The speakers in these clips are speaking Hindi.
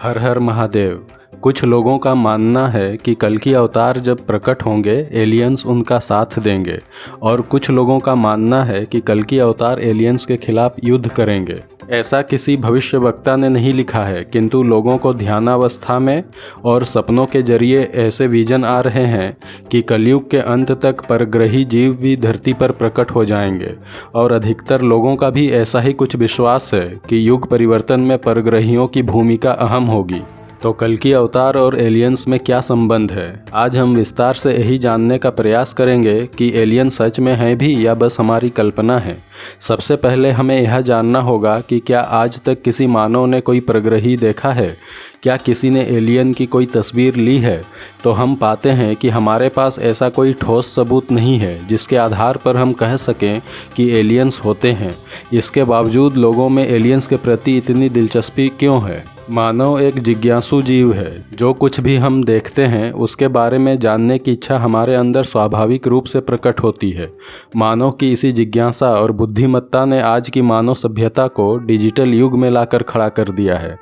हर हर महादेव। कुछ लोगों का मानना है कि कल्कि अवतार जब प्रकट होंगे एलियंस उनका साथ देंगे, और कुछ लोगों का मानना है कि कल्कि अवतार एलियंस के खिलाफ युद्ध करेंगे। ऐसा किसी भविष्यवक्ता ने नहीं लिखा है, किंतु लोगों को ध्यानावस्था में और सपनों के जरिए ऐसे विजन आ रहे हैं कि कलयुग के अंत तक परग्रही जीव भी धरती पर प्रकट हो जाएंगे। और अधिकतर लोगों का भी ऐसा ही कुछ विश्वास है कि युग परिवर्तन में परग्रहियों की भूमिका अहम होगी। तो कल्कि अवतार और एलियंस में क्या संबंध है? आज हम विस्तार से यही जानने का प्रयास करेंगे कि एलियन सच में हैं भी या बस हमारी कल्पना है। सबसे पहले हमें यह जानना होगा कि क्या आज तक किसी मानव ने कोई परग्रही देखा है? क्या किसी ने एलियन की कोई तस्वीर ली है? तो हम पाते हैं कि हमारे पास ऐसा कोई ठोस सबूत नहीं है जिसके आधार पर हम कह सकें कि एलियंस होते हैं। इसके बावजूद लोगों में एलियंस के प्रति इतनी दिलचस्पी क्यों है? मानव एक जिज्ञासु जीव है। जो कुछ भी हम देखते हैं उसके बारे में जानने की इच्छा हमारे अंदर स्वाभाविक रूप से प्रकट होती है। मानव की इसी जिज्ञासा और बुद्धिमत्ता ने आज की मानव सभ्यता को डिजिटल युग में लाकर खड़ा कर दिया है।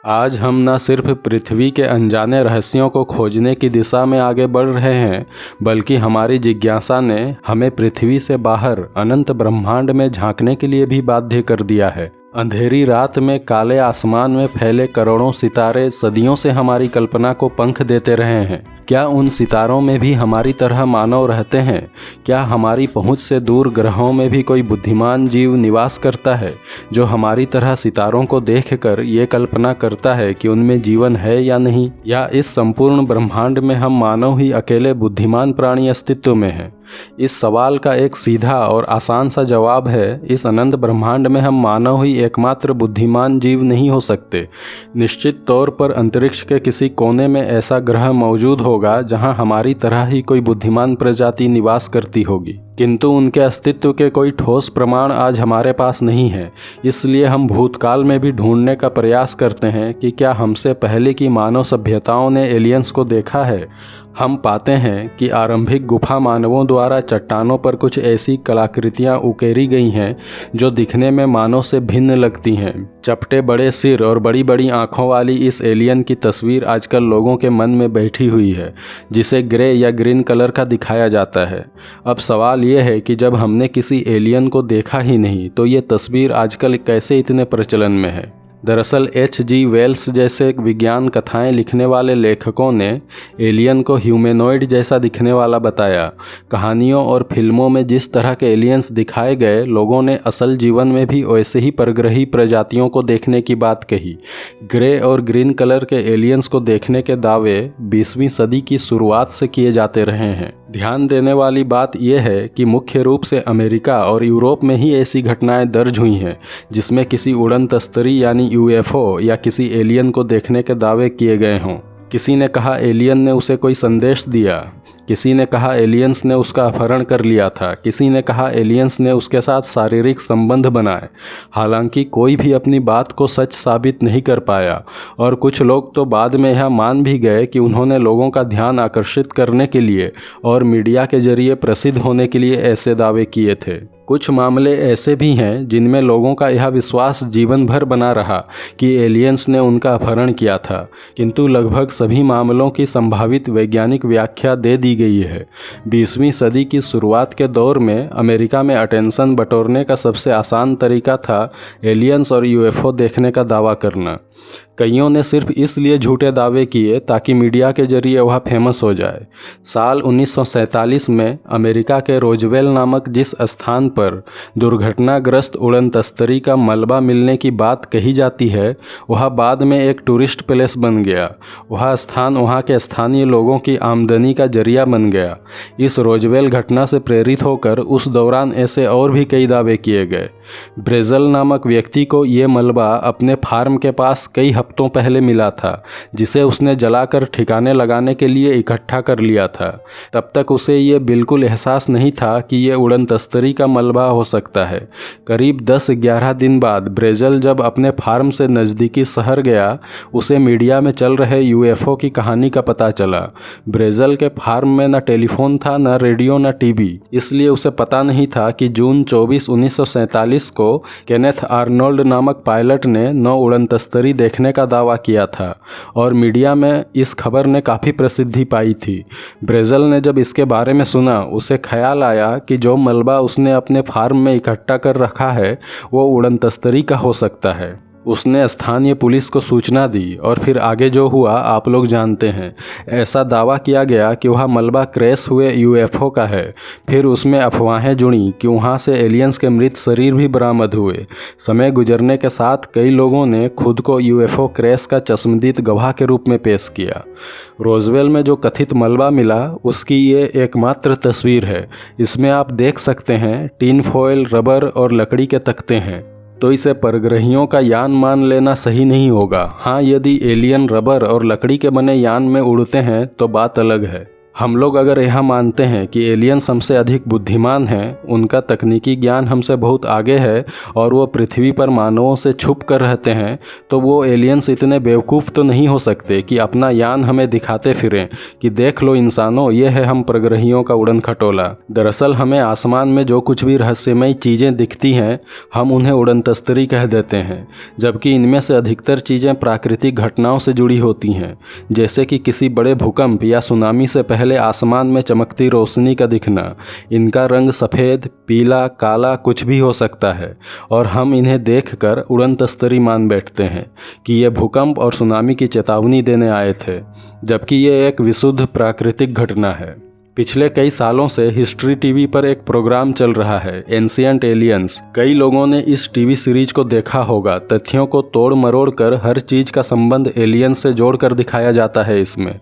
आज हम न सिर्फ पृथ्वी के अनजाने रहस्यों को खोजने की दिशा में आगे बढ़ रहे हैं, बल्कि हमारी जिज्ञासा ने हमें पृथ्वी से बाहर अनंत ब्रह्मांड में झांकने के लिए भी बाध्य कर दिया है। अंधेरी रात में काले आसमान में फैले करोड़ों सितारे सदियों से हमारी कल्पना को पंख देते रहे हैं। क्या उन सितारों में भी हमारी तरह मानव रहते हैं? क्या हमारी पहुंच से दूर ग्रहों में भी कोई बुद्धिमान जीव निवास करता है जो हमारी तरह सितारों को देखकर ये कल्पना करता है कि उनमें जीवन है या नहीं? या इस संपूर्ण ब्रह्मांड में हम मानव ही अकेले बुद्धिमान प्राणी अस्तित्व में हैं? इस सवाल का एक सीधा और आसान सा जवाब है, इस अनंत ब्रह्मांड में हम मानव ही एकमात्र बुद्धिमान जीव नहीं हो सकते। निश्चित तौर पर अंतरिक्ष के किसी कोने में ऐसा ग्रह मौजूद होगा जहां हमारी तरह ही कोई बुद्धिमान प्रजाति निवास करती होगी, किंतु उनके अस्तित्व के कोई ठोस प्रमाण आज हमारे पास नहीं है। इसलिए हम भूतकाल में भी ढूंढने का प्रयास करते हैं कि क्या हमसे पहले की मानव सभ्यताओं ने एलियंस को देखा है। हम पाते हैं कि आरंभिक गुफा मानवों द्वारा चट्टानों पर कुछ ऐसी कलाकृतियां उकेरी गई हैं जो दिखने में मानव से भिन्न लगती हैं। चपटे बड़े सिर और बड़ी बड़ी आंखों वाली इस एलियन की तस्वीर आजकल लोगों के मन में बैठी हुई है, जिसे ग्रे या ग्रीन कलर का दिखाया जाता है। अब सवाल यह है कि जब हमने किसी एलियन को देखा ही नहीं तो ये तस्वीर आजकल कैसे इतने प्रचलन में है। दरअसल H.G. वेल्स जैसे विज्ञान कथाएं लिखने वाले लेखकों ने एलियन को ह्यूमैनॉइड जैसा दिखने वाला बताया। कहानियों और फिल्मों में जिस तरह के एलियंस दिखाए गए, लोगों ने असल जीवन में भी वैसे ही परग्रही प्रजातियों को देखने की बात कही। ग्रे और ग्रीन कलर के एलियंस को देखने के दावे 20वीं सदी की शुरुआत से किए जाते रहे हैं। ध्यान देने वाली बात यह है कि मुख्य रूप से अमेरिका और यूरोप में ही ऐसी घटनाएं दर्ज हुई हैं जिसमें किसी उड़न तस्तरी यानी UFO या किसी एलियन को देखने के दावे किए गए हों। किसी ने कहा एलियन ने उसे कोई संदेश दिया, किसी ने कहा एलियंस ने उसका अपहरण कर लिया था, किसी ने कहा एलियंस ने उसके साथ शारीरिक संबंध बनाए। हालांकि कोई भी अपनी बात को सच साबित नहीं कर पाया, और कुछ लोग तो बाद में यह मान भी गए कि उन्होंने लोगों का ध्यान आकर्षित करने के लिए और मीडिया के जरिए प्रसिद्ध होने के लिए ऐसे दावे किए थे। कुछ मामले ऐसे भी हैं जिनमें लोगों का यह विश्वास जीवन भर बना रहा कि एलियंस ने उनका अपहरण किया था, किंतु लगभग सभी मामलों की संभावित वैज्ञानिक व्याख्या दे दी गई है। 20वीं सदी की शुरुआत के दौर में अमेरिका में अटेंशन बटोरने का सबसे आसान तरीका था एलियंस और UFO देखने का दावा करना। कईयों ने सिर्फ इसलिए झूठे दावे किए ताकि मीडिया के जरिए वह फेमस हो जाए। साल 1947 में अमेरिका के रोजवेल नामक जिस स्थान पर दुर्घटनाग्रस्त उड़न तस्तरी का मलबा मिलने की बात कही जाती है, वह बाद में एक टूरिस्ट प्लेस बन गया। वह स्थान वहाँ के स्थानीय लोगों की आमदनी का जरिया बन गया। इस रोजवेल घटना से प्रेरित होकर उस दौरान ऐसे और भी कई दावे किए गए। ब्रेजल नामक व्यक्ति को ये मलबा अपने फार्म के पास कई हफ्तों पहले मिला था, जिसे उसने जलाकर ठिकाने लगाने के लिए इकट्ठा कर लिया था। तब तक उसे ये बिल्कुल एहसास नहीं था कि ये उड़न तस्तरी का मलबा हो सकता है। करीब 10-11 दिन बाद ब्रेजल जब अपने फार्म से नज़दीकी शहर गया, उसे मीडिया में चल रहे UFO की कहानी का पता चला। ब्रेजल के फार्म में न टेलीफोन था, न रेडियो, न TV, इसलिए उसे पता नहीं था कि जून 24, 1947 1947 को केनेथ आर्नोल्ड नामक पायलट ने 9 उड़न तस्तरी देखने का दावा किया था और मीडिया में इस खबर ने काफ़ी प्रसिद्धि पाई थी। ब्रेजल ने जब इसके बारे में सुना, उसे ख्याल आया कि जो मलबा उसने अपने फार्म में इकट्ठा कर रखा है वो उड़न तस्तरी का हो सकता है। उसने स्थानीय पुलिस को सूचना दी और फिर आगे जो हुआ आप लोग जानते हैं। ऐसा दावा किया गया कि वह मलबा क्रैश हुए यूएफओ का है। फिर उसमें अफवाहें जुड़ी कि वहाँ से एलियंस के मृत शरीर भी बरामद हुए। समय गुजरने के साथ कई लोगों ने खुद को यूएफओ क्रैश का चश्मदीद गवाह के रूप में पेश किया। रोजवेल में जो कथित मलबा मिला उसकी ये एकमात्र तस्वीर है। इसमें आप देख सकते हैं टिन फॉयल, रबर और लकड़ी के तख्ते हैं। तो इसे परग्रहियों का यान मान लेना सही नहीं होगा। हाँ, यदि एलियन रबर और लकड़ी के बने यान में उड़ते हैं तो बात अलग है। हम लोग अगर यह मानते हैं कि एलियंस हमसे अधिक बुद्धिमान हैं, उनका तकनीकी ज्ञान हमसे बहुत आगे है और वो पृथ्वी पर मानवों से छुप कर रहते हैं, तो वो एलियंस इतने बेवकूफ़ तो नहीं हो सकते कि अपना यान हमें दिखाते फिरें कि देख लो इंसानों, ये है हम परग्रहियों का उड़न खटोला। दरअसल हमें आसमान में जो कुछ भी रहस्यमयी चीज़ें दिखती हैं, हम उन्हें उड़न तस्तरी कह देते हैं, जबकि इनमें से अधिकतर चीज़ें प्राकृतिक घटनाओं से जुड़ी होती हैं, जैसे कि किसी बड़े भूकंप या सुनामी से पहले आसमान में चमकती रोशनी का दिखना। इनका रंग सफ़ेद, पीला, काला कुछ भी हो सकता है और हम इन्हें देखकर उड़न तस्तरी मान बैठते हैं कि ये भूकंप और सुनामी की चेतावनी देने आए थे, जबकि ये एक विशुद्ध प्राकृतिक घटना है। पिछले कई सालों से हिस्ट्री टीवी पर एक प्रोग्राम चल रहा है, एंशिएंट एलियंस। कई लोगों ने इस टीवी सीरीज को देखा होगा। तथ्यों को तोड़ मरोड़ कर हर चीज़ का संबंध एलियंस से जोड़कर दिखाया जाता है इसमें।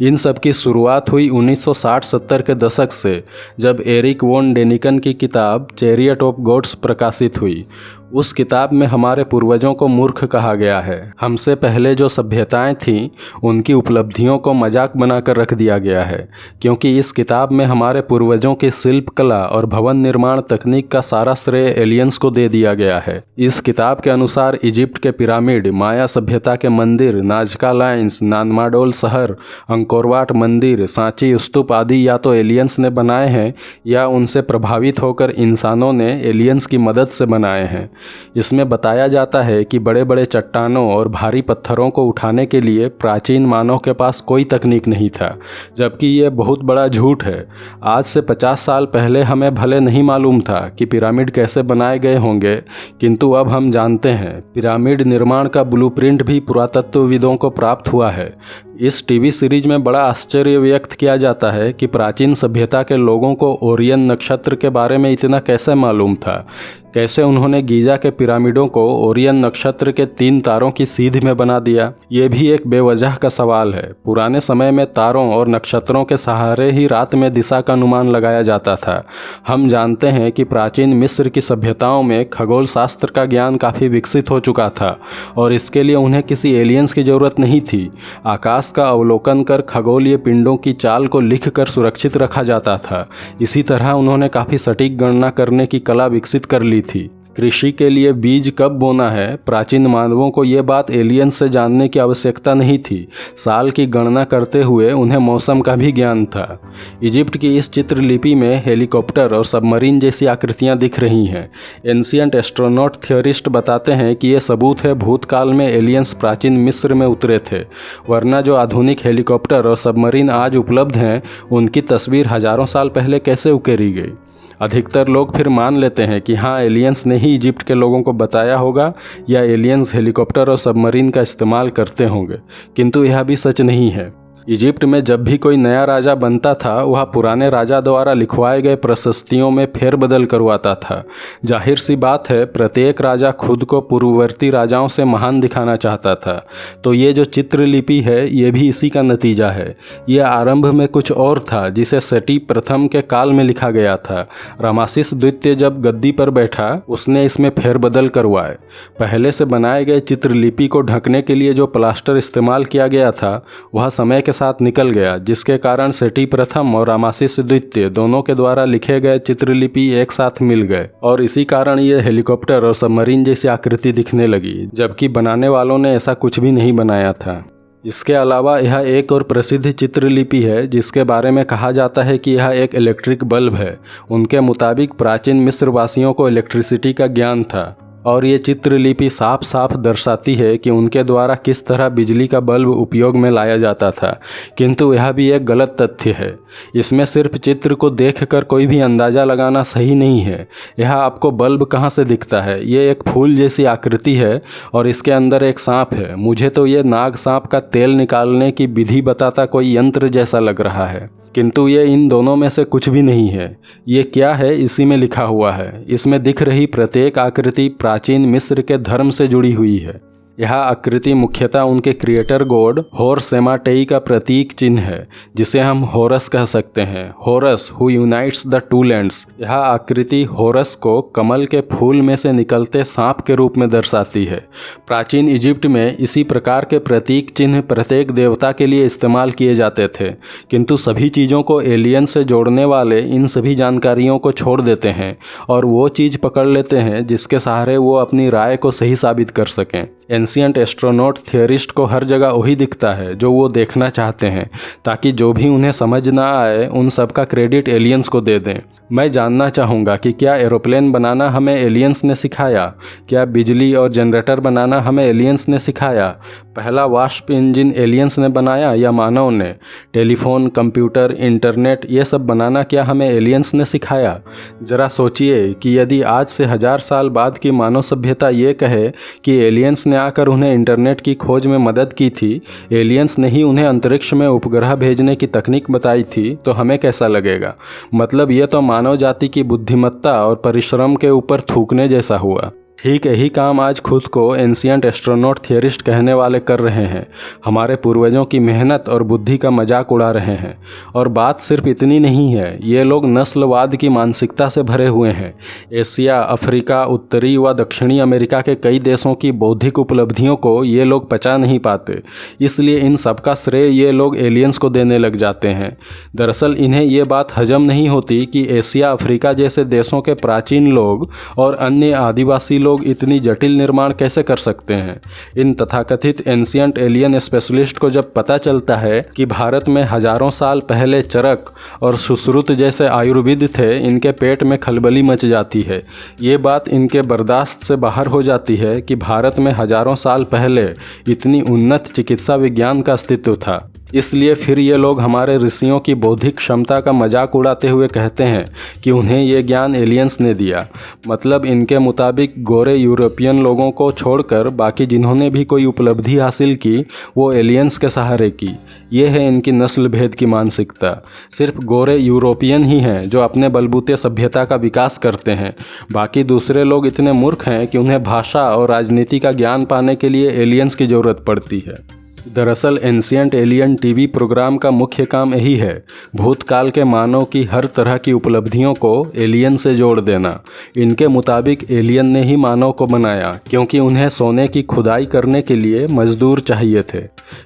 इन सब की शुरुआत हुई 1960-70 के दशक से, जब एरिक वॉन डेनिकन की किताब चैरियट ऑफ गॉड्स प्रकाशित हुई। उस किताब में हमारे पूर्वजों को मूर्ख कहा गया है। हमसे पहले जो सभ्यताएं थीं उनकी उपलब्धियों को मजाक बनाकर रख दिया गया है, क्योंकि इस किताब में हमारे पूर्वजों की शिल्प कला और भवन निर्माण तकनीक का सारा श्रेय एलियंस को दे दिया गया है। इस किताब के अनुसार इजिप्ट के पिरामिड, माया सभ्यता के मंदिर, नाजका लाइन्स, नानमाडोल शहर, अंकोरवाट मंदिर, सांची स्तूप आदि या तो एलियंस ने बनाए हैं या उनसे प्रभावित होकर इंसानों ने एलियंस की मदद से बनाए हैं। इसमें बताया जाता है कि बड़े बड़े चट्टानों और भारी पत्थरों को उठाने के लिए प्राचीन मानव के पास कोई तकनीक नहीं था, जबकि ये बहुत बड़ा झूठ है। आज से 50 साल पहले हमें भले नहीं मालूम था कि पिरामिड कैसे बनाए गए होंगे, किंतु अब हम जानते हैं। पिरामिड निर्माण का ब्लूप्रिंट भी पुरातत्वविदों को प्राप्त हुआ है। इस टीवी सीरीज में बड़ा आश्चर्य व्यक्त किया जाता है कि प्राचीन सभ्यता के लोगों को ओरियन नक्षत्र के बारे में इतना कैसे मालूम था। कैसे उन्होंने गीजा के पिरामिडों को ओरियन नक्षत्र के 3 तारों की सीध में बना दिया, ये भी एक बेवजह का सवाल है। पुराने समय में तारों और नक्षत्रों के सहारे ही रात में दिशा का अनुमान लगाया जाता था। हम जानते हैं कि प्राचीन मिस्र की सभ्यताओं में खगोल शास्त्र का ज्ञान काफ़ी विकसित हो चुका था और इसके लिए उन्हें किसी एलियंस की जरूरत नहीं थी। आकाश का अवलोकन कर खगोलीय पिंडों की चाल को लिख कर सुरक्षित रखा जाता था। इसी तरह उन्होंने काफ़ी सटीक गणना करने की कला विकसित कर ली थी। कृषि के लिए बीज कब बोना है, प्राचीन मानवों को ये बात एलियंस से जानने की आवश्यकता नहीं थी। साल की गणना करते हुए उन्हें मौसम का भी ज्ञान था। इजिप्ट की इस चित्रलिपि में हेलीकॉप्टर और सबमरीन जैसी आकृतियां दिख रही हैं। एंशिएंट एस्ट्रोनॉट थियोरिस्ट बताते हैं कि ये सबूत है भूतकाल में एलियंस प्राचीन मिस्र में उतरे थे, वरना जो आधुनिक हेलीकॉप्टर और सबमरीन आज उपलब्ध हैं उनकी तस्वीर हजारों साल पहले कैसे उकेरी गई। अधिकतर लोग फिर मान लेते हैं कि हाँ, एलियंस ने ही इजिप्ट के लोगों को बताया होगा या एलियंस हेलीकॉप्टर और सबमरीन का इस्तेमाल करते होंगे, किंतु यह भी सच नहीं है। इजिप्ट में जब भी कोई नया राजा बनता था वह पुराने राजा द्वारा लिखवाए गए प्रशस्तियों में फेरबदल करवाता था। जाहिर सी बात है, प्रत्येक राजा खुद को पूर्ववर्ती राजाओं से महान दिखाना चाहता था। तो ये जो चित्रलिपि है ये भी इसी का नतीजा है। यह आरंभ में कुछ और था जिसे सेटी प्रथम के काल में लिखा गया था। रामासिस द्वितीय जब गद्दी पर बैठा उसने इसमें फेरबदल करवाए। पहले से बनाए गए चित्रलिपि को ढकने के लिए जो प्लास्टर इस्तेमाल किया गया था वह समय के साथ निकल गया, जिसके कारण सेटी प्रथम और रामासिस द्वितीय दोनों के द्वारा लिखे गए चित्रलिपि एक साथ मिल गए और इसी कारण ये हेलीकॉप्टर और सबमरीन जैसी आकृति दिखने लगी, जबकि बनाने वालों ने ऐसा कुछ भी नहीं बनाया था। इसके अलावा यह एक और प्रसिद्ध चित्रलिपि है जिसके बारे में कहा जाता है कि यह एक इलेक्ट्रिक बल्ब है। उनके मुताबिक प्राचीन मिस्र वासियों को इलेक्ट्रिसिटी का ज्ञान था और ये चित्रलिपि साफ साफ दर्शाती है कि उनके द्वारा किस तरह बिजली का बल्ब उपयोग में लाया जाता था। किंतु यह भी एक गलत तथ्य है। इसमें सिर्फ चित्र को देखकर कोई भी अंदाज़ा लगाना सही नहीं है। यह आपको बल्ब कहाँ से दिखता है? ये एक फूल जैसी आकृति है और इसके अंदर एक सांप है। मुझे तो ये नाग सांप का तेल निकालने की विधि बताता कोई यंत्र जैसा लग रहा है, किंतु ये इन दोनों में से कुछ भी नहीं है। ये क्या है इसी में लिखा हुआ है। इसमें दिख रही प्रत्येक आकृति प्राचीन मिस्र के धर्म से जुड़ी हुई है। यह आकृति मुख्यतः उनके क्रिएटर गॉड होरस सेमाटेई का प्रतीक चिन्ह है, जिसे हम होरस कह सकते हैं। Horus who unites the two lands. यह आकृति होरस को कमल के फूल में से निकलते सांप के रूप में दर्शाती है। प्राचीन इजिप्ट में इसी प्रकार के प्रतीक चिन्ह प्रत्येक देवता के लिए इस्तेमाल किए जाते थे, किंतु सभी चीज़ों को एलियन से जोड़ने वाले इन सभी जानकारियों को छोड़ देते हैं और वो चीज़ पकड़ लेते हैं जिसके सहारे वो अपनी राय को सही साबित कर सकें। एंशिएंट एस्ट्रोनॉट थियरिस्ट को हर जगह वही दिखता है जो वो देखना चाहते हैं, ताकि जो भी उन्हें समझ ना आए उन सब का क्रेडिट एलियंस को दे दें। मैं जानना चाहूँगा कि क्या एरोप्लेन बनाना हमें एलियंस ने सिखाया? क्या बिजली और जनरेटर बनाना हमें एलियंस ने सिखाया? पहला वाष्प इंजन एलियंस ने बनाया या मानव ने? टेलीफोन, कंप्यूटर, इंटरनेट ये सब बनाना क्या हमें एलियंस ने सिखाया? ज़रा सोचिए कि यदि आज से 1000 साल बाद की मानव सभ्यता ये कहे कि एलियंस ने आकर उन्हें इंटरनेट की खोज में मदद की थी, एलियंस ने ही उन्हें अंतरिक्ष में उपग्रह भेजने की तकनीक बताई थी, तो हमें कैसा लगेगा? मतलब ये तो मानव जाति की बुद्धिमत्ता और परिश्रम के ऊपर थूकने जैसा हुआ। ठीक यही काम आज खुद को एंशिएंट एस्ट्रोनॉट थियरिस्ट कहने वाले कर रहे हैं। हमारे पूर्वजों की मेहनत और बुद्धि का मजाक उड़ा रहे हैं। और बात सिर्फ इतनी नहीं है, ये लोग नस्लवाद की मानसिकता से भरे हुए हैं। एशिया, अफ्रीका, उत्तरी व दक्षिणी अमेरिका के कई देशों की बौद्धिक उपलब्धियों को ये लोग पचा नहीं पाते, इसलिए इन सब का श्रेय ये लोग एलियंस को देने लग जाते हैं। दरअसल इन्हें ये बात हजम नहीं होती कि एशिया, अफ्रीका जैसे देशों के प्राचीन लोग और अन्य आदिवासी लोग इतनी जटिल निर्माण कैसे कर सकते हैं। इन तथाकथित एंशिएंट एलियन स्पेशलिस्ट को जब पता चलता है कि भारत में हजारों साल पहले चरक और सुश्रुत जैसे आयुर्वेद थे, इनके पेट में खलबली मच जाती है। ये बात इनके बर्दाश्त से बाहर हो जाती है कि भारत में हजारों साल पहले इतनी उन्नत चिकित्सा विज्ञान का अस्तित्व था। इसलिए फिर ये लोग हमारे ऋषियों की बौद्धिक क्षमता का मजाक उड़ाते हुए कहते हैं कि उन्हें ये ज्ञान एलियंस ने दिया। मतलब इनके मुताबिक गोरे यूरोपियन लोगों को छोड़कर बाकी जिन्होंने भी कोई उपलब्धि हासिल की वो एलियंस के सहारे की। ये है इनकी नस्ल भेद की मानसिकता। सिर्फ गोरे यूरोपियन ही हैं जो अपने बलबूते सभ्यता का विकास करते हैं। बाकी दूसरे लोग इतने मूर्ख हैं कि उन्हें भाषा और राजनीति का ज्ञान पाने के लिए एलियंस की ज़रूरत पड़ती है। दरअसल एंशिएंट एलियन टीवी प्रोग्राम का मुख्य काम यही है, भूतकाल के मानव की हर तरह की उपलब्धियों को एलियन से जोड़ देना। इनके मुताबिक एलियन ने ही मानव को बनाया, क्योंकि उन्हें सोने की खुदाई करने के लिए मजदूर चाहिए थे।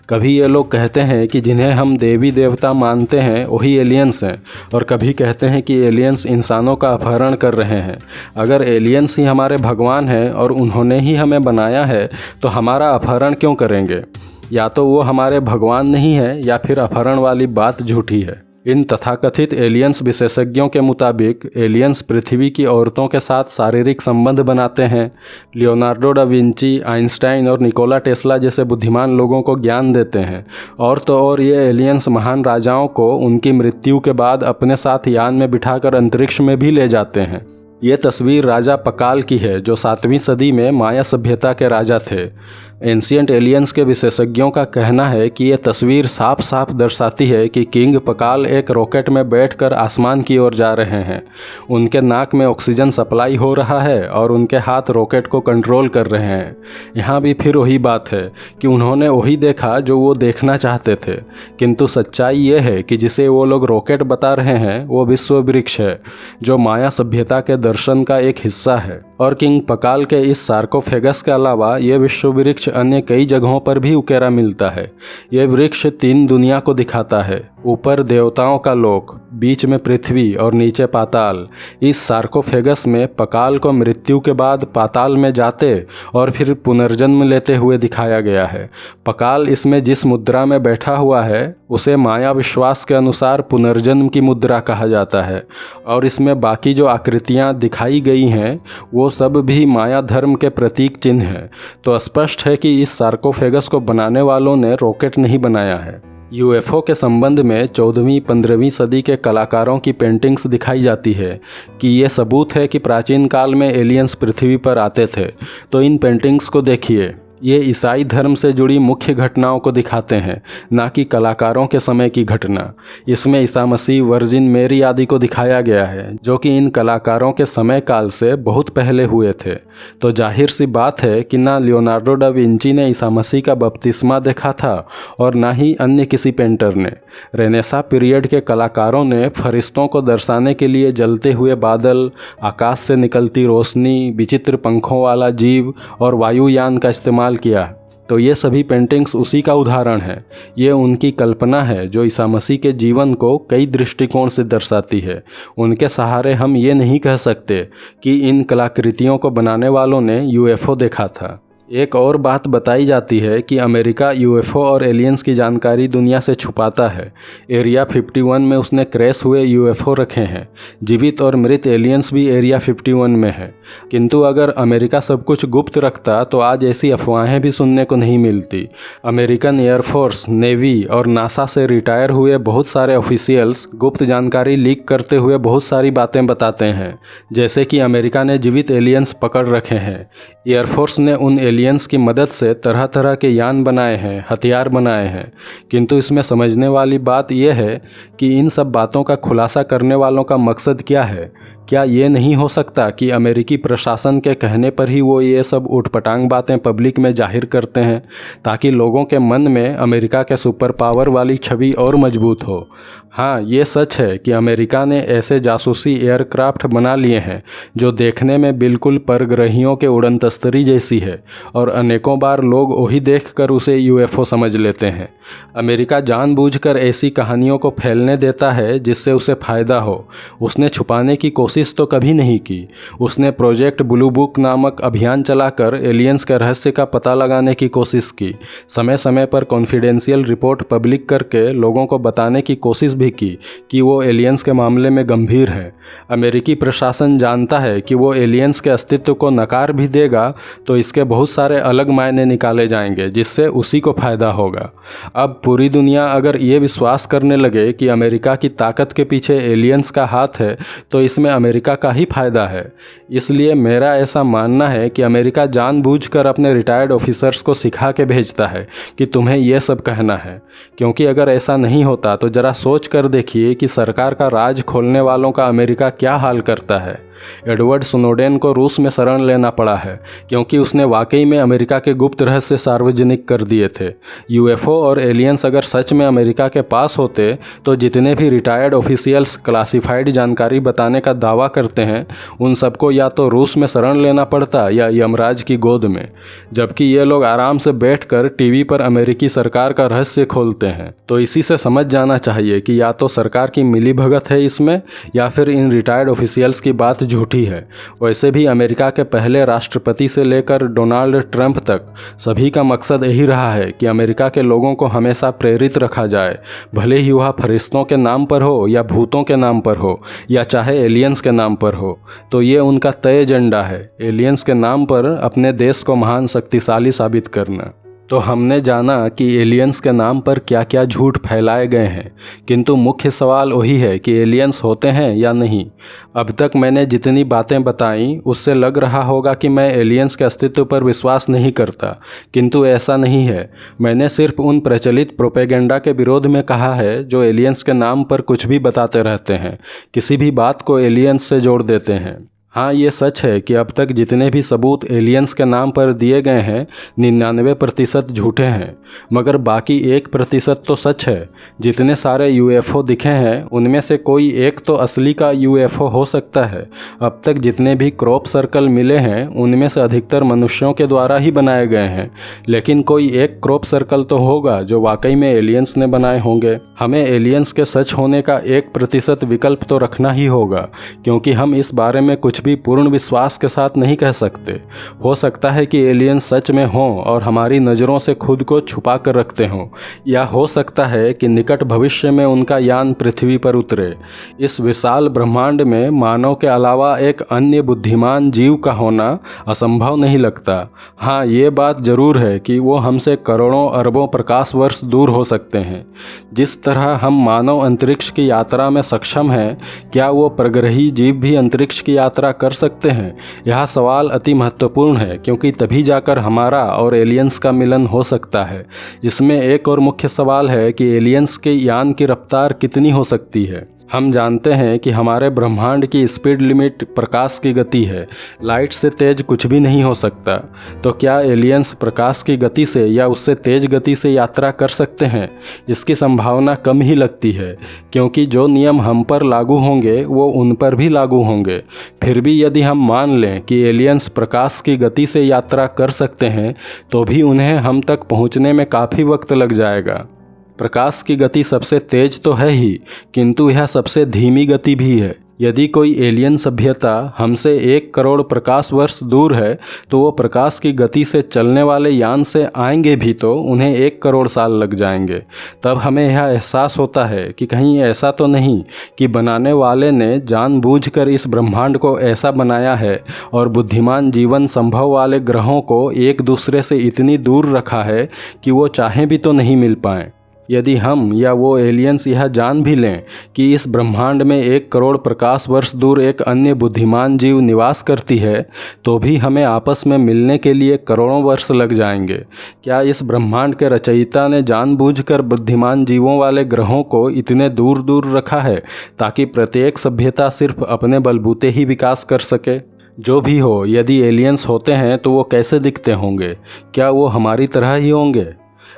कभी ये लोग कहते हैं कि जिन्हें हम देवी देवता मानते हैं वही एलियंस हैं, और कभी कहते हैं कि एलियंस इंसानों का अपहरण कर रहे हैं। अगर एलियंस ही हमारे भगवान हैं और उन्होंने ही हमें बनाया है, तो हमारा अपहरण क्यों करेंगे? या तो वो हमारे भगवान नहीं है या फिर अपहरण वाली बात झूठी है। इन तथाकथित एलियंस विशेषज्ञों के मुताबिक एलियंस पृथ्वी की औरतों के साथ शारीरिक संबंध बनाते हैं। लियोनार्डो डा विंची, आइंस्टाइन और निकोला टेस्ला जैसे बुद्धिमान लोगों को ज्ञान देते हैं। और तो और ये एलियंस महान राजाओं को उनकी मृत्यु के बाद अपने साथ यान में बिठाकर अंतरिक्ष में भी ले जाते हैं। ये तस्वीर राजा पकाल की है, जो 7वीं सदी में माया सभ्यता के राजा थे। एंशिएंट एलियंस के विशेषज्ञों का कहना है कि यह तस्वीर साफ साफ दर्शाती है कि किंग पकाल एक रॉकेट में बैठकर आसमान की ओर जा रहे हैं। उनके नाक में ऑक्सीजन सप्लाई हो रहा है और उनके हाथ रॉकेट को कंट्रोल कर रहे हैं। यहाँ भी फिर वही बात है कि उन्होंने वही देखा जो वो देखना चाहते थे, किंतु सच्चाई ये है कि जिसे वो लोग रॉकेट बता रहे हैं वो विश्व वृक्ष है, जो माया सभ्यता के दर्शन का एक हिस्सा है। और किंग पकाल के इस सार्कोफेगस के अलावा ये विश्व वृक्ष अन्य कई जगहों पर भी उकेरा मिलता है। यह वृक्ष 3 दुनिया को दिखाता है, ऊपर देवताओं का लोक, बीच में पृथ्वी और नीचे पाताल। इस सार्कोफेगस में पकाल को मृत्यु के बाद पाताल में जाते और फिर पुनर्जन्म लेते हुए दिखाया गया है। पकाल इसमें जिस मुद्रा में बैठा हुआ है उसे माया विश्वास के अनुसार पुनर्जन्म की मुद्रा कहा जाता है, और इसमें बाकी जो आकृतियां दिखाई गई हैं वो सब भी माया धर्म के प्रतीक चिन्ह हैं। तो स्पष्ट है कि इस सार्कोफेगस को बनाने वालों ने रॉकेट नहीं बनाया है। यूएफओ के संबंध में 14वीं-15वीं सदी के कलाकारों की पेंटिंग्स दिखाई जाती है कि ये सबूत है कि प्राचीन काल में एलियंस पृथ्वी पर आते थे। तो इन पेंटिंग्स को देखिए, ये ईसाई धर्म से जुड़ी मुख्य घटनाओं को दिखाते हैं, ना कि कलाकारों के समय की घटना। इसमें ईसा मसीह, वर्जिन मेरी आदि को दिखाया गया है, जो कि इन कलाकारों के समय काल से बहुत पहले हुए थे। तो जाहिर सी बात है कि ना लियोनार्डो डा विंची ने ईसा मसीह का बपतिस्मा देखा था और ना ही अन्य किसी पेंटर ने। रेनेसा पीरियड के कलाकारों ने फरिश्तों को दर्शाने के लिए जलते हुए बादल, आकाश से निकलती रोशनी, विचित्र पंखों वाला जीव और वायुयान का इस्तेमाल किया। तो ये सभी पेंटिंग्स उसी का उदाहरण है। ये उनकी कल्पना है जो ईसा मसीह के जीवन को कई दृष्टिकोण से दर्शाती है। उनके सहारे हम ये नहीं कह सकते कि इन कलाकृतियों को बनाने वालों ने यूएफओ देखा था। एक और बात बताई जाती है कि अमेरिका यूएफओ और एलियंस की जानकारी दुनिया से छुपाता है। एरिया 51 में उसने क्रैश हुए यूएफओ रखे हैं। जीवित और मृत एलियंस भी एरिया 51 में है। किंतु अगर अमेरिका सब कुछ गुप्त रखता तो आज ऐसी अफवाहें भी सुनने को नहीं मिलती। अमेरिकन एयरफोर्स, नेवी और नासा से रिटायर हुए बहुत सारे ऑफिशियल्स गुप्त जानकारी लीक करते हुए बहुत सारी बातें बताते हैं, जैसे कि अमेरिका ने जीवित एलियंस पकड़ रखे हैं। एयरफोर्स ने उन एलियंस की मदद से तरह तरह के यान बनाए हैं, हथियार बनाए हैं। किंतु इसमें समझने वाली बात यह है कि इन सब बातों का खुलासा करने वालों का मकसद क्या है। क्या ये नहीं हो सकता कि अमेरिकी प्रशासन के कहने पर ही वो ये सब उठपटांग बातें पब्लिक में जाहिर करते हैं, ताकि लोगों के मन में अमेरिका के सुपर पावर वाली छवि और मजबूत हो। हाँ, ये सच है कि अमेरिका ने ऐसे जासूसी एयरक्राफ्ट बना लिए हैं जो देखने में बिल्कुल परग्रहियों के उड़न तस्तरी जैसी है, और अनेकों बार लोग वही देखकर उसे यूएफओ समझ लेते हैं। अमेरिका जानबूझकर ऐसी कहानियों को फैलने देता है जिससे उसे फ़ायदा हो। उसने छुपाने की कोशिश तो कभी नहीं की। उसने प्रोजेक्ट ब्लू बुक नामक अभियान चलाकर एलियंस के रहस्य का पता लगाने की कोशिश की। समय समय पर कॉन्फिडेंशियल रिपोर्ट पब्लिक करके लोगों को बताने की कोशिश भी की कि वो एलियंस के मामले में गंभीर है। अमेरिकी प्रशासन जानता है कि वो एलियंस के अस्तित्व को नकार भी देगा तो इसके बहुत सारे अलग मायने निकाले जाएंगे, जिससे उसी को फायदा होगा। अब पूरी दुनिया अगर ये विश्वास करने लगे कि अमेरिका की ताकत के पीछे एलियंस का हाथ है तो इसमें अमेरिका का ही फायदा है। इसलिए मेरा ऐसा मानना है कि अमेरिका जानबूझकर अपने रिटायर्ड ऑफिसर्स को सिखा के भेजता है कि तुम्हें यह सब कहना है, क्योंकि अगर ऐसा नहीं होता तो जरा सोच कर देखिए कि सरकार का राज खोलने वालों का अमेरिका क्या हाल करता है। एडवर्ड स्नोडेन को रूस में शरण लेना पड़ा है क्योंकि उसने वाकई में अमेरिका के गुप्त रहस्य सार्वजनिक कर दिए थे। यूएफओ और एलियंस अगर सच में अमेरिका के पास होते तो जितने भी रिटायर्ड ऑफिशियल्स क्लासिफाइड जानकारी बताने का दावा करते हैं उन सबको या तो रूस में शरण लेना पड़ता या यमराज की गोद में, जबकि ये लोग आराम से बैठकर टीवी पर अमेरिकी सरकार का रहस्य खोलते हैं। तो इसी से समझ जाना चाहिए कि या तो सरकार की मिलीभगत है इसमें या फिर इन रिटायर्ड ऑफिशियल्स की बात झूठी है। वैसे भी अमेरिका के पहले राष्ट्रपति से लेकर डोनाल्ड ट्रंप तक सभी का मकसद यही रहा है कि अमेरिका के लोगों को हमेशा प्रेरित रखा जाए, भले ही वह फरिश्तों के नाम पर हो या भूतों के नाम पर हो या चाहे एलियंस के नाम पर हो। तो ये उनका तय एजेंडा है, एलियंस के नाम पर अपने देश को महान शक्तिशाली साबित करना। तो हमने जाना कि एलियंस के नाम पर क्या क्या झूठ फैलाए गए हैं, किंतु मुख्य सवाल वही है कि एलियंस होते हैं या नहीं। अब तक मैंने जितनी बातें बताई उससे लग रहा होगा कि मैं एलियंस के अस्तित्व पर विश्वास नहीं करता, किंतु ऐसा नहीं है। मैंने सिर्फ उन प्रचलित प्रोपेगेंडा के विरोध में कहा है जो एलियंस के नाम पर कुछ भी बताते रहते हैं, किसी भी बात को एलियंस से जोड़ देते हैं। हाँ, ये सच है कि अब तक जितने भी सबूत एलियंस के नाम पर दिए गए हैं 99% झूठे हैं, मगर बाकी 1% तो सच है। जितने सारे यूएफओ दिखे हैं उनमें से कोई एक तो असली का यूएफओ हो सकता है। अब तक जितने भी क्रॉप सर्कल मिले हैं उनमें से अधिकतर मनुष्यों के द्वारा ही बनाए गए हैं, लेकिन कोई एक क्रॉप सर्कल तो होगा जो वाकई में एलियंस ने बनाए होंगे। हमें एलियंस के सच होने का 1% विकल्प तो रखना ही होगा, क्योंकि हम इस बारे में कुछ भी पूर्ण विश्वास के साथ नहीं कह सकते। हो सकता है कि एलियंस सच में हों और हमारी नज़रों से खुद को छुपा कर रखते हों, या हो सकता है कि निकट भविष्य में उनका यान पृथ्वी पर उतरे। इस विशाल ब्रह्मांड में मानव के अलावा एक अन्य बुद्धिमान जीव का होना असंभव नहीं लगता। हाँ, ये बात जरूर है कि वो हमसे करोड़ों अरबों प्रकाश वर्ष दूर हो सकते हैं। जिस तरह हम मानव अंतरिक्ष की यात्रा में सक्षम हैं, क्या वो परग्रही जीव भी अंतरिक्ष की यात्रा कर सकते हैं? यह सवाल अति महत्वपूर्ण है, क्योंकि तभी जाकर हमारा और एलियंस का मिलन हो सकता है। इसमें एक और मुख्य सवाल है कि एलियंस के यान की रफ्तार कितनी हो सकती है। हम जानते हैं कि हमारे ब्रह्मांड की स्पीड लिमिट प्रकाश की गति है। लाइट से तेज कुछ भी नहीं हो सकता। तो क्या एलियंस प्रकाश की गति से या उससे तेज गति से यात्रा कर सकते हैं? इसकी संभावना कम ही लगती है, क्योंकि जो नियम हम पर लागू होंगे वो उन पर भी लागू होंगे। फिर भी यदि हम मान लें कि एलियंस प्रकाश की गति से यात्रा कर सकते हैं, तो भी उन्हें हम तक पहुंचने में काफ़ी वक्त लग जाएगा। प्रकाश की गति सबसे तेज तो है ही, किंतु यह सबसे धीमी गति भी है। यदि कोई एलियन सभ्यता हमसे 1 करोड़ प्रकाश वर्ष दूर है, तो वो प्रकाश की गति से चलने वाले यान से आएंगे भी तो उन्हें 1 करोड़ साल लग जाएंगे। तब हमें यह एहसास होता है कि कहीं ऐसा तो नहीं कि बनाने वाले ने जानबूझकर इस ब्रह्मांड को ऐसा बनाया है और बुद्धिमान जीवन संभव वाले ग्रहों को एक दूसरे से इतनी दूर रखा है कि वो चाहें भी तो नहीं मिल पाएं। यदि हम या वो एलियंस यह जान भी लें कि इस ब्रह्मांड में 1 करोड़ प्रकाश वर्ष दूर एक अन्य बुद्धिमान जीव निवास करती है, तो भी हमें आपस में मिलने के लिए करोड़ों वर्ष लग जाएंगे। क्या इस ब्रह्मांड के रचयिता ने जानबूझकर बुद्धिमान जीवों वाले ग्रहों को इतने दूर दूर रखा है ताकि प्रत्येक सभ्यता सिर्फ अपने बलबूते ही विकास कर सके? जो भी हो, यदि एलियंस होते हैं तो वो कैसे दिखते होंगे? क्या वो हमारी तरह ही होंगे?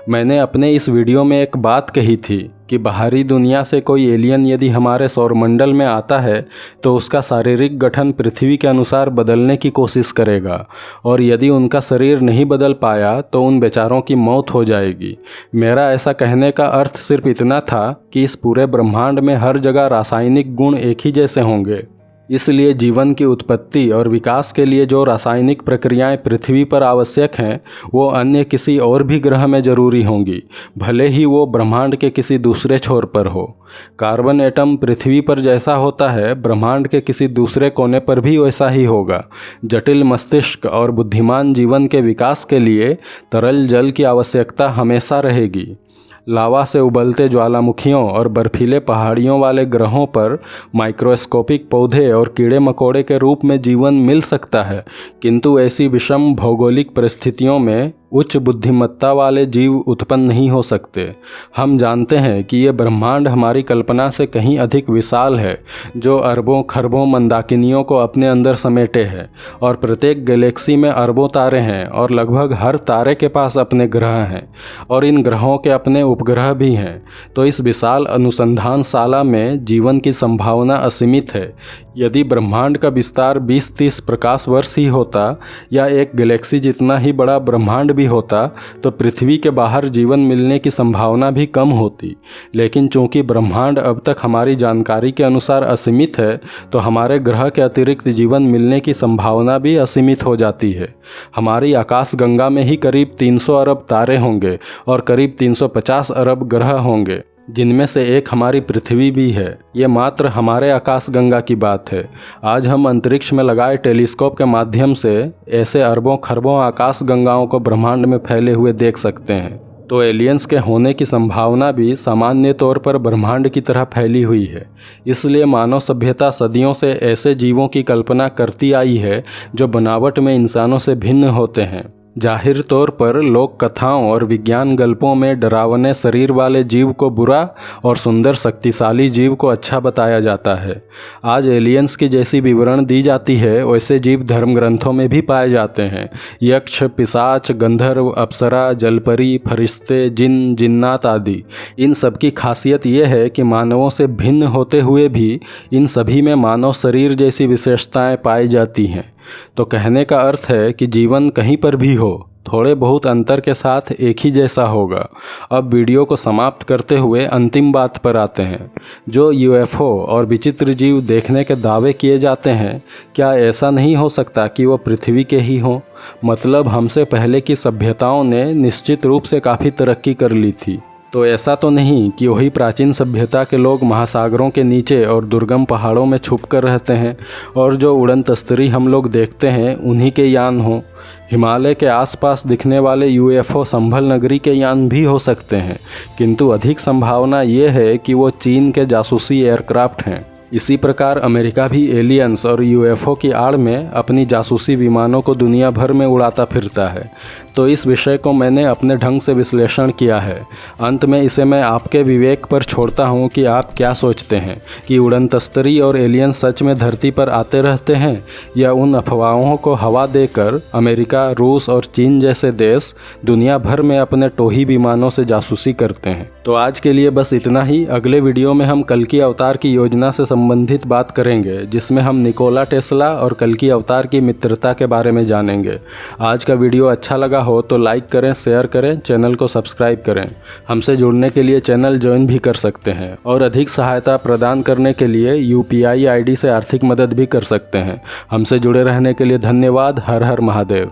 मैंने अपने इस वीडियो में एक बात कही थी कि बाहरी दुनिया से कोई एलियन यदि हमारे सौरमंडल में आता है तो उसका शारीरिक गठन पृथ्वी के अनुसार बदलने की कोशिश करेगा, और यदि उनका शरीर नहीं बदल पाया तो उन बेचारों की मौत हो जाएगी। मेरा ऐसा कहने का अर्थ सिर्फ इतना था कि इस पूरे ब्रह्मांड में हर जगह रासायनिक गुण एक ही जैसे होंगे। इसलिए जीवन की उत्पत्ति और विकास के लिए जो रासायनिक प्रक्रियाएं पृथ्वी पर आवश्यक हैं, वो अन्य किसी और भी ग्रह में जरूरी होंगी, भले ही वो ब्रह्मांड के किसी दूसरे छोर पर हो। कार्बन एटम पृथ्वी पर जैसा होता है, ब्रह्मांड के किसी दूसरे कोने पर भी वैसा ही होगा। जटिल मस्तिष्क और बुद्धिमान जीवन के विकास के लिए तरल जल की आवश्यकता हमेशा रहेगी। लावा से उबलते ज्वालामुखियों और बर्फीले पहाड़ियों वाले ग्रहों पर माइक्रोस्कोपिक पौधे और कीड़े मकोड़े के रूप में जीवन मिल सकता है, किंतु ऐसी विषम भौगोलिक परिस्थितियों में उच्च बुद्धिमत्ता वाले जीव उत्पन्न नहीं हो सकते। हम जानते हैं कि ये ब्रह्मांड हमारी कल्पना से कहीं अधिक विशाल है, जो अरबों खरबों मंदाकिनियों को अपने अंदर समेटे है, और प्रत्येक गैलेक्सी में अरबों तारे हैं और लगभग हर तारे के पास अपने ग्रह हैं, और इन ग्रहों के अपने उपग्रह भी हैं। तो इस विशाल अनुसंधानशाला में जीवन की संभावना असीमित है। यदि ब्रह्मांड का विस्तार 20-30 प्रकाश वर्ष ही होता, या एक गैलेक्सी जितना ही बड़ा ब्रह्मांड भी होता, तो पृथ्वी के बाहर जीवन मिलने की संभावना भी कम होती। लेकिन चूंकि ब्रह्मांड अब तक हमारी जानकारी के अनुसार असीमित है, तो हमारे ग्रह के अतिरिक्त जीवन मिलने की संभावना भी असीमित हो जाती है। हमारी आकाशगंगा में ही करीब 300 अरब तारे होंगे और करीब 350 अरब ग्रह होंगे, जिनमें से एक हमारी पृथ्वी भी है। ये मात्र हमारे आकाशगंगा की बात है। आज हम अंतरिक्ष में लगाए टेलीस्कोप के माध्यम से ऐसे अरबों खरबों आकाशगंगाओं को ब्रह्मांड में फैले हुए देख सकते हैं। तो एलियंस के होने की संभावना भी सामान्य तौर पर ब्रह्मांड की तरह फैली हुई है। इसलिए मानव सभ्यता सदियों से ऐसे जीवों की कल्पना करती आई है जो बनावट में इंसानों से भिन्न होते हैं। जाहिर तौर पर लोक कथाओं और विज्ञान गल्पों में डरावने शरीर वाले जीव को बुरा और सुंदर शक्तिशाली जीव को अच्छा बताया जाता है। आज एलियंस की जैसी विवरण दी जाती है वैसे जीव धर्म ग्रंथों में भी पाए जाते हैं। यक्ष, पिशाच, गंधर्व, अप्सरा, जलपरी, फरिश्ते, जिन, जिन्नात आदि। इन सब की खासियत ये है कि मानवों से भिन्न होते हुए भी इन सभी में मानव शरीर जैसी विशेषताएं पाई जाती हैं। तो कहने का अर्थ है कि जीवन कहीं पर भी हो, थोड़े बहुत अंतर के साथ एक ही जैसा होगा। अब वीडियो को समाप्त करते हुए अंतिम बात पर आते हैं। जो यूएफओ और विचित्र जीव देखने के दावे किए जाते हैं, क्या ऐसा नहीं हो सकता कि वो पृथ्वी के ही हों? मतलब हमसे पहले की सभ्यताओं ने निश्चित रूप से काफ़ी तरक्की कर ली थी। तो ऐसा तो नहीं कि वही प्राचीन सभ्यता के लोग महासागरों के नीचे और दुर्गम पहाड़ों में छुप कर रहते हैं और जो उड़न तस्तरी हम लोग देखते हैं उन्हीं के यान हों। हिमालय के आसपास दिखने वाले यूएफओ संभल नगरी के यान भी हो सकते हैं, किंतु अधिक संभावना ये है कि वो चीन के जासूसी एयरक्राफ्ट हैं। इसी प्रकार अमेरिका भी एलियंस और यूएफओ की आड़ में अपनी जासूसी विमानों को दुनिया भर में उड़ाता फिरता है। तो इस विषय को मैंने अपने ढंग से विश्लेषण किया है। अंत में इसे मैं आपके विवेक पर छोड़ता हूँ कि आप क्या सोचते हैं कि उड़न तस्तरी और एलियंस सच में धरती पर आते रहते हैं या उन अफवाहों को हवा देकर अमेरिका, रूस और चीन जैसे देश दुनिया भर में अपने टोही विमानों से जासूसी करते हैं। तो आज के लिए बस इतना ही। अगले वीडियो में हम कल्कि अवतार की योजना से संबंधित बात करेंगे, जिसमें हम निकोला टेस्ला और कल्कि अवतार की मित्रता के बारे में जानेंगे। आज का वीडियो अच्छा लगा हो तो लाइक करें, शेयर करें, चैनल को सब्सक्राइब करें। हमसे जुड़ने के लिए चैनल ज्वाइन भी कर सकते हैं और अधिक सहायता प्रदान करने के लिए UPI ID से आर्थिक मदद भी कर सकते हैं। हमसे जुड़े रहने के लिए धन्यवाद। हर हर महादेव।